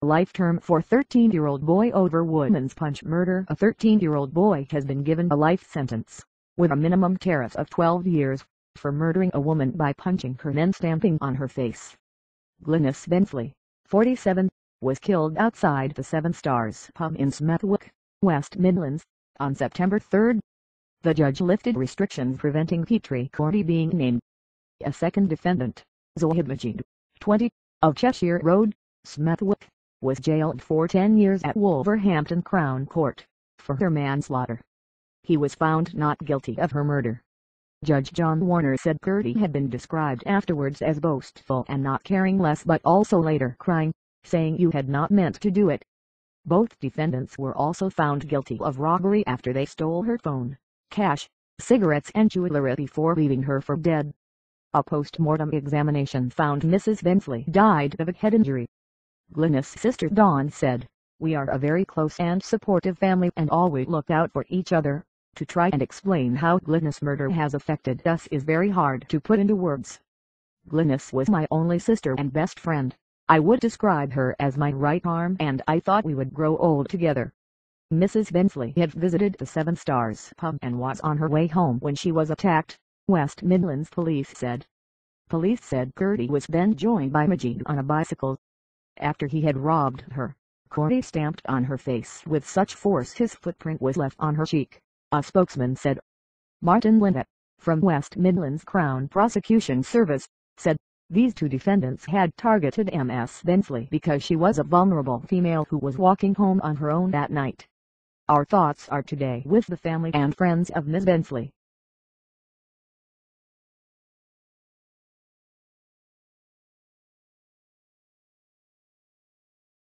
Life term for 13-year-old boy over woman's punch murder. A 13-year-old boy has been given a life sentence, with a minimum tariff of 12 years, for murdering a woman by punching her then stamping on her face. Glynis Bensley, 47, was killed outside the Seven Stars pub in Smethwick, West Midlands, on September 3. The judge lifted restrictions preventing Petri Kurti being named. A second defendant, Zoheb Majid, 20, of Cheshire Road, Smethwick, was jailed for 10 years at Wolverhampton Crown Court, for her manslaughter. He was found not guilty of her murder. Judge John Warner said Kurti had been described afterwards as boastful and not caring less, but also later crying, saying you had not meant to do it. Both defendants were also found guilty of robbery after they stole her phone, cash, cigarettes and jewellery before leaving her for dead. A post-mortem examination found Mrs. Bensley died of a head injury. Glynis' sister Dawn said, "We are a very close and supportive family and always look out for each other. To try and explain how Glynis' murder has affected us is very hard to put into words. Glynis was my only sister and best friend. I would describe her as my right arm and I thought we would grow old together." Mrs. Bensley had visited the Seven Stars pub and was on her way home when she was attacked, West Midlands police said. Police said Kurti was then joined by Majid on a bicycle. After he had robbed her, Kurti stamped on her face with such force his footprint was left on her cheek, a spokesman said. Martin Linnett, from West Midlands Crown Prosecution Service, said, "These two defendants had targeted Ms. Bensley because she was a vulnerable female who was walking home on her own that night. Our thoughts are today with the family and friends of Ms. Bensley.